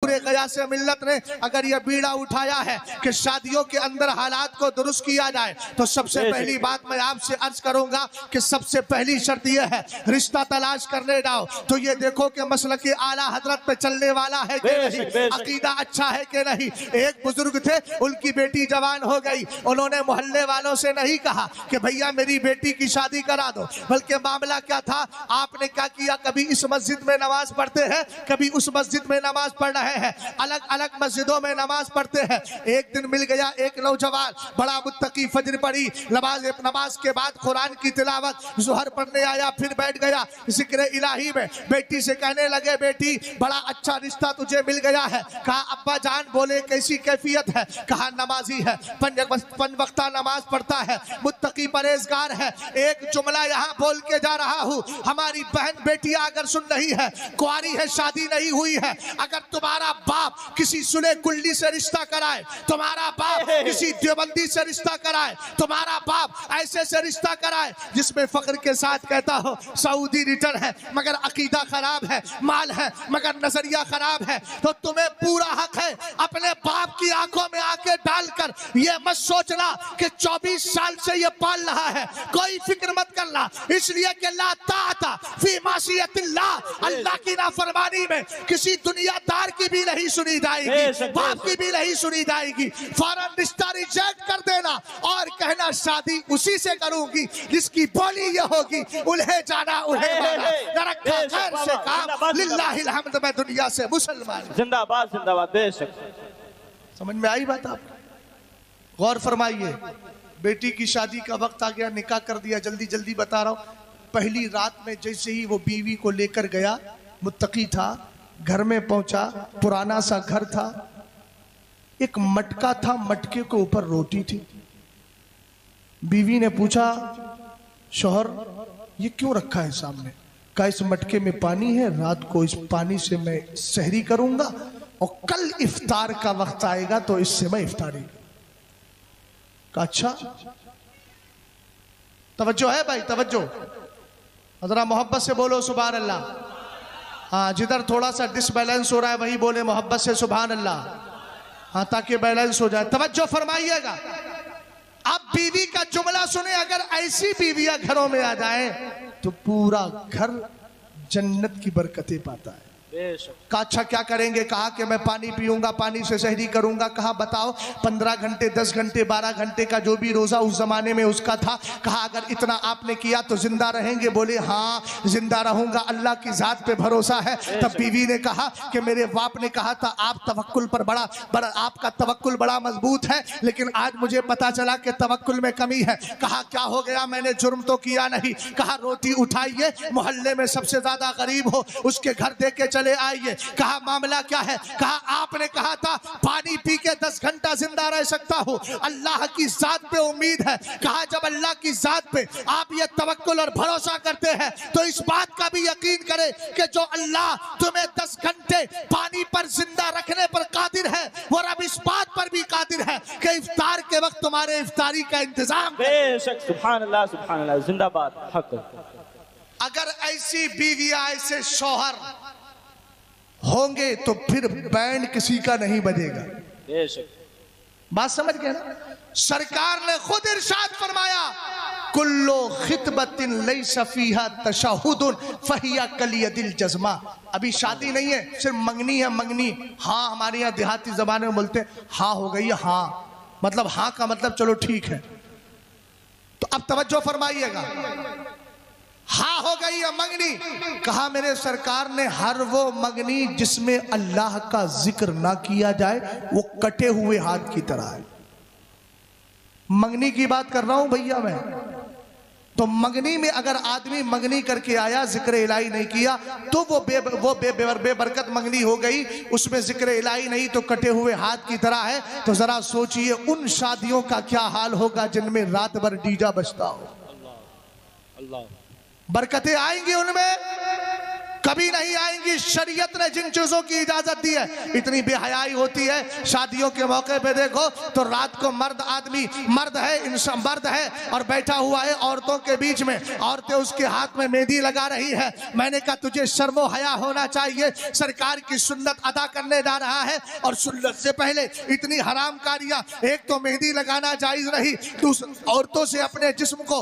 पूरे क़यास मिल्लत ने अगर ये बीड़ा उठाया है कि शादियों के अंदर हालात को दुरुस्त किया जाए, तो सबसे पहली बात मैं आपसे अर्ज करूंगा कि सबसे पहली शर्त यह है, रिश्ता तलाश करने जाओ तो ये देखो कि मसलक आला हजरत पे चलने वाला है कि नहीं, अकीदा अच्छा है कि नहीं। एक बुजुर्ग थे, उनकी बेटी जवान हो गई, उन्होंने मोहल्ले वालों से नहीं कहा कि भैया मेरी बेटी की शादी करा दो, बल्कि मामला क्या था, आपने क्या किया, कभी इस मस्जिद में नमाज पढ़ते हैं, कभी उस मस्जिद में नमाज पढ़ रहे हैं, अलग अलग मस्जिदों में नमाज पढ़ते हैं। एक दिन मिल गया एक नौजवान बड़ा मुत्तकी, फजर पढ़ी, नमाज के बाद कुरान की तिलावत, ज़ुहर पढ़ने आया, फिर बैठ गया जिक्र इलाही में। बेटी से कहने लगे, बेटी बड़ा अच्छा रिश्ता तुझे मिल गया है। कहा अब्बा जान, बोले कैसी कैफियत है? कहा नमाजी है, 5 वक्ता नमाज पढ़ता है, मुत्तकी परहेजगार है। एक जुमला यहाँ बोल के जा रहा हूँ, हमारी बहन बेटियां अगर सुन रही है, कुआरी है, शादी नहीं हुई है, अगर तुम्हारा बाप किसी सुले कुल्ली से रिश्ता कराए, तुम्हारा बाप किसी देवबंदी से रिश्ता कराए, तुम्हारा बाप ऐसे से रिश्ता कराए जिसमें फख्र के साथ कहता हो सऊदी रिटर्न है मगर अकीदा खराब है, माल है मगर नजरिया खराब है, तो तुम्हें पूरा हक है अपने बाप की आंखों में आके डालकर ये मत सोचना कि 24 साल से ये पाल रहा है, कोई फिक्र मत करना, इसलिए कि ला ताअता फी मासियतिल्लाह, अल्लाह की नाफरमानी में किसी दुनियादार की भी नहीं सुनी जाएगी, बाप की भी नहीं सुनी जाएगी। फौरन रिश्ता रिजेक्ट कर देना और कहना शादी उसी से करूंगी जिसकी बोली ये होगी, उन्हें जाना उन्हें माना, रखा खैर से काम, लिल्लाहिल हम्द, मैं दुनिया से मुसलमान। जिंदाबाद जिंदाबाद। बेशक समझ में आई बात? आप गौर फरमाइए। बेटी की शादी का वक्त आ गया, निकाह कर दिया, जल्दी जल्दी बता रहा हूँ। पहली रात में जैसे ही वो बीवी को लेकर गया, मुत्तकी था, घर में पहुंचा, पुराना सा घर था, एक मटका था, मटके के ऊपर रोटी थी। बीवी ने पूछा, शौहर ये क्यों रखा है सामने? कहा इस मटके में पानी है, रात को इस पानी से मैं सहरी करूंगा और कल इफ्तार का वक्त आएगा तो इससे मैं इफ्तारी। कहा अच्छा, तवज्जो है भाई, तवज्जो, जरा मोहब्बत से बोलो सुभान अल्लाह। हाँ, जिधर थोड़ा सा डिसबैलेंस हो रहा है वही बोले मोहब्बत से सुभान अल्लाह, हाँ, ताकि बैलेंस हो जाए। तवज्जो फरमाइएगा। अब बीवी का जुमला सुने, अगर ऐसी बीवियां घरों में आ जाए तो पूरा घर जन्नत की बरकतें पाता है। कहा अच्छा क्या करेंगे? कहा कि मैं पानी पीऊंगा, पानी से सहरी करूंगा। कहा बताओ 15 घंटे, 10 घंटे, 12 घंटे का जो भी रोजा उस जमाने में उसका था। कहा अगर इतना आपने किया तो जिंदा रहेंगे? बोले हाँ जिंदा रहूंगा, अल्लाह की जात पे भरोसा है। तब बीवी ने कहा कि मेरे बाप ने कहा था आप तवक्कुल पर बड़ा आपका तवक्कुल बड़ा मजबूत है, लेकिन आज मुझे पता चला कि तवक्कुल में कमी है। कहा क्या हो गया? मैंने जुर्म तो किया नहीं। कहा रोटी उठाइए, मोहल्ले में सबसे ज्यादा गरीब हो उसके घर दे के चले आइए। कहा मामला क्या है? कहा आपने कहा था पानी पी के 10 घंटा जिंदा रह सकता हूं, अल्लाह की जात पे उम्मीद है। कहा जब अल्लाह की जात पे आप ये तवक्कुल और भरोसा करते हैं तो इस बात का भी यकीन करें कि जो अल्लाह तुम्हें 10 घंटे पानी पर जिंदा रखने पर कादिर है, वो रब इस बात पर भी कादिर है कि इफ्तार के वक्त तुम्हारे इफ्तारी का इंतजाम। बेशक, सुभान अल्लाह सुभान अल्लाह, जिंदाबाद हक। अगर ऐसी बीवियां, ऐसे शौहर होंगे तो फिर बैंड किसी का नहीं बजेगा। बात समझ गए ना? सरकार ने खुद इरशाद फरमाया, कुल्लो खितबतिन लैसा फीहा तशहुदुन फहिया कलियदिल जज़मा। अभी शादी नहीं है, सिर्फ मंगनी है, मंगनी। हाँ, हमारे यहाँ देहाती जबान में बोलते हैं हाँ हो गई है, हाँ मतलब हाँ का मतलब चलो ठीक है। तो अब तवज्जो फरमाइएगा, हाँ हो गई है मंगनी। कहा मेरे सरकार ने हर वो मंगनी जिसमें अल्लाह का जिक्र ना किया जाए वो कटे हुए हाथ की तरह है। मंगनी की बात कर रहा हूं भैया मैं। तो मंगनी में अगर आदमी मंगनी करके आया, जिक्र इलाही नहीं किया, तो वो बेबरकत मंगनी हो गई, उसमें जिक्र इलाही नहीं तो कटे हुए हाथ की तरह है। तो जरा सोचिए उन शादियों का क्या हाल होगा जिनमें रात भर डीजा बजता हो। अल्लाह, बरकतें आएंगी उनमें, कभी नहीं आएंगी। शरीयत ने जिन चीजों की इजाजत दी है, इतनी बेहयाई होती है। शादियों के मौके पे देखो तो रात को मर्द आदमी, मर्द है, इंसान मर्द है और बैठा हुआ है औरतों के बीच में, औरतें उसके हाथ में मेहंदी लगा रही है। मैंने कहा तुझे शर्मो हया होना चाहिए। सरकार की सुन्नत अदा करने जा रहा है और सुन्नत से पहले इतनी हरामकारियां। एक तो मेहंदी लगाना जायज नहीं, औरतों से अपने जिस्म को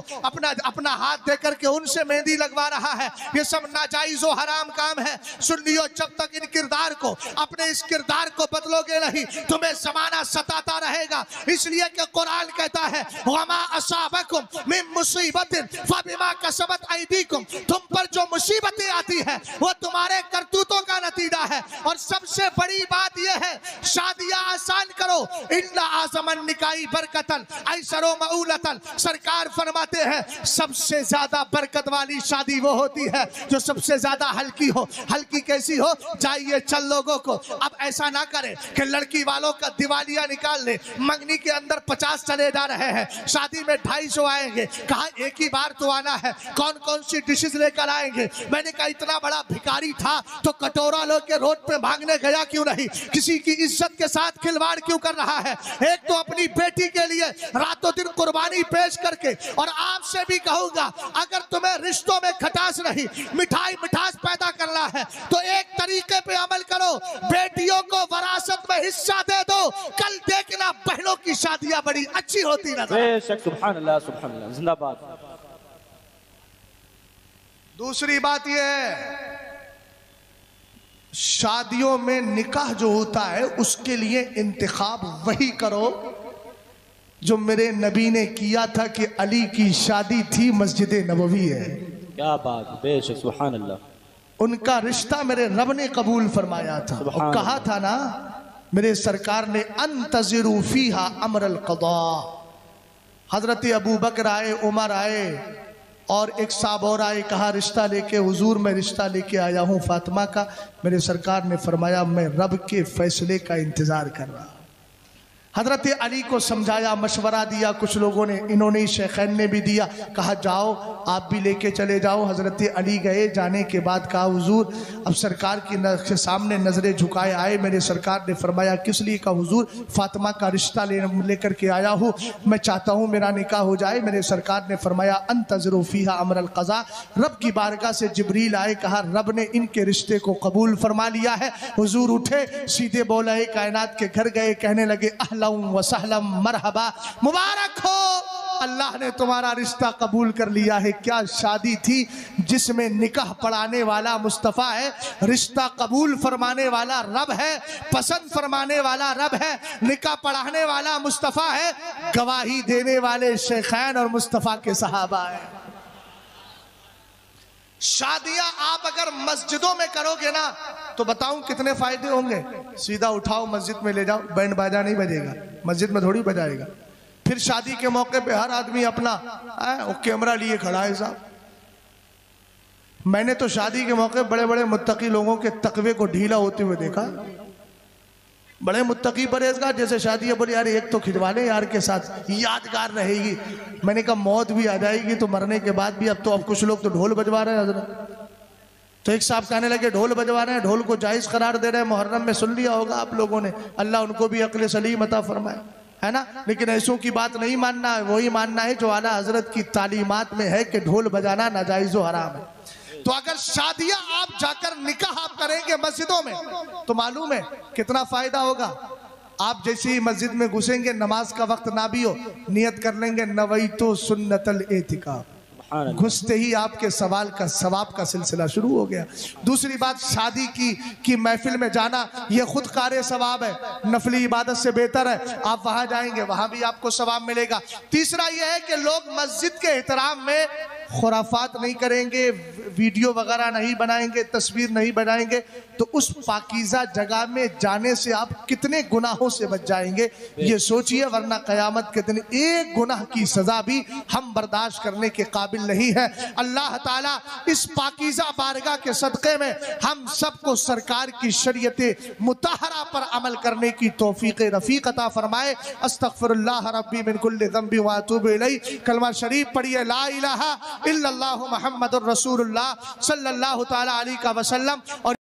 अपना हाथ देकर के उनसे मेहंदी लगवा रहा है। ये सब नाजायज और हराम काम है। सुन लियो, जब तक इन किरदार को, अपने इस किरदार को बदलोगे नहीं, तुम्हें जमाना सताता रहेगा। इसलिए कि कुरान कहता है वमा असाबकुम मिन मुसीबतिन फबिमा कसबत ऐदीकुम, तुम पर जो मुसीबतें आती है वो तुम्हारे करतूतों का नतीजा है। और सबसे बड़ी बात यह है, शादियां आसान करो। इन्ना आज़मन निकाई बरकतन ऐसरो मऊलतन। सरकार फरमाते हैं सबसे ज्यादा बरकत वाली शादी वो होती है जो सबसे ज्यादा हल्की हो। हल्की कैसी हो? चाहिए चल लोगों को अब ऐसा ना करे कि लड़की वालों का दिवालिया निकाल ले। मंगनी के अंदर 50 चले जा रहे हैं, शादी में 250 आएंगे। कहा एक ही बार तो आना है, कौन कौन सी डिशेस लेकर आएंगे। मैंने कहा इतना बड़ा भिखारी था तो कटोरा लो के रोड पे भागने गया क्यों नहीं? किसी की इज्जत के साथ खिलवाड़ क्यों कर रहा है? एक तो अपनी बेटी के लिए रातों दिन कुर्बानी पेश करके। और आपसे भी कहूंगा, अगर तुम्हें रिश्तों में खटास नहीं, मिठास पैदा करना है तो एक तरीके पे अमल करो, बेटियों को वरासत में हिस्सा दे दो। कल देखना बहनों की शादियां बड़ी अच्छी होती नजर। बेशक, सुभान अल्लाह, सुभान अल्लाह, जिंदाबाद। दूसरी बात यह है, शादियों में निकाह जो होता है उसके लिए इंतखाब वही करो जो मेरे नबी ने किया था कि अली की शादी थी मस्जिद नबवी है। क्या बात, बेशक, सुभान अल्लाह। उनका रिश्ता मेरे रब ने कबूल फरमाया था और कहा था ना मेरे सरकार ने, अंतज़िरू फीहा अमरल क़दा। हजरत अबू बकर आए, उमर आए और एक साहब और आए, कहा रिश्ता लेके हुजूर मैं रिश्ता लेके आया हूँ फातिमा का। मेरे सरकार ने फरमाया मैं रब के फैसले का इंतजार कर रहा। हजरत अली को समझाया, मशवरा दिया कुछ लोगों ने, इन्होंने शेखैन ने भी दिया, कहा जाओ आप भी लेके चले जाओ। हजरत अली गए, जाने के बाद कहा हुजूर अब सरकार के सामने नजरें झुकाए आए। मेरे सरकार ने फरमाया किस लिए? का हुजूर फातिमा का रिश्ता लेकर के आया हूँ, मैं चाहता हूँ मेरा निकाह हो जाए। मेरे सरकार ने फरमाया अंतज़िरू फीहा अमरल क़ज़ा। रब की बारगाह से जिब्रील आए, कहा रब ने इनके रिश्ते को कबूल फरमा लिया है। हुजूर उठे, सीधे बोले कायनात के घर गए, कहने लगे अहला वसहलम मरहबा, मुबारक हो, अल्लाह ने तुम्हारा रिश्ता कबूल कर लिया है। क्या शादी थी जिसमें निकाह पढ़ाने वाला मुस्तफ़ा है, रिश्ता कबूल फरमाने वाला रब है, पसंद फरमाने वाला रब है, निकाह पढ़ाने वाला मुस्तफ़ा है, गवाही देने वाले शेखैन और मुस्तफ़ा के सहाबा है। शादियां आप अगर मस्जिदों में करोगे ना तो बताऊं कितने फायदे होंगे। सीधा उठाओ मस्जिद में ले जाओ, बैंड बाजा नहीं बजेगा, मस्जिद में थोड़ी बजाएगा। फिर शादी के मौके पे हर आदमी अपना कैमरा लिए खड़ा है साहब। मैंने तो शादी के मौके बड़े बड़े मुत्तकी लोगों के तकवे को ढीला होते हुए देखा। बड़े मुत्तकी परहेजगार जैसे शादी है, बोले यार एक तो खिंचवा ले यार के साथ, यादगार रहेगी। मैंने कहा मौत भी आ जाएगी तो मरने के बाद भी। अब कुछ लोग तो ढोल बजवा रहे हैं हजरत। तो एक साहब कहने लगे ढोल बजवा रहे हैं, ढोल को जायज़ करार दे रहे हैं। मुहर्रम में सुन लिया होगा आप लोगों ने, अल्लाह उनको भी अक्ल सलीम अता फरमाए, है ना। लेकिन ऐसों की बात नहीं मानना है, वही मानना है जो आला हजरत की तालीमात में है कि ढोल बजाना नाजायज़ व हराम है। तो अगर शादियां आप जाकर निकाह आप करेंगे मस्जिदों में तो मालूम है कितना फायदा होगा। आप जैसे ही मस्जिद में घुसेंगे, नमाज का वक्त ना भी हो, नियत कर लेंगे नवैतो सुन्नतल एतिकाफ, घुसते ही आपके सवाब का सिलसिला शुरू हो गया। दूसरी बात, शादी की महफिल में जाना यह खुद कार सवाब है, नफली इबादत से बेहतर है। आप वहां जाएंगे, वहां भी आपको सवाब मिलेगा। तीसरा यह है कि लोग मस्जिद के एहतराम में खुराफात नहीं करेंगे, वीडियो वगैरह नहीं बनाएंगे, तस्वीर नहीं बनाएंगे, तो उस पाकीज़ा जगह में जाने से आप कितने गुनाहों से बच जाएंगे ये सोचिए। वरना क़यामत के दिन एक गुनाह की सज़ा भी हम बर्दाश्त करने के काबिल नहीं है। अल्लाह ताला इस पाकीज़ा बारगाह के सदक़े में हम सबको सरकार की शरीयत मुतहरा पर अमल करने की तौफीक रफ़ीक अता फरमाए। अस्तग़फिरुल्लाह रब्बी मिन कुल्लि ज़ंबि व अतूबु इलैह। कलमा शरीफ पढ़िए, ला इलाहा इल्लल्लाहु मुहम्मदुर रसूलुल्लाह सल्लल्लाहु तआला अलैहि वसल्लम। और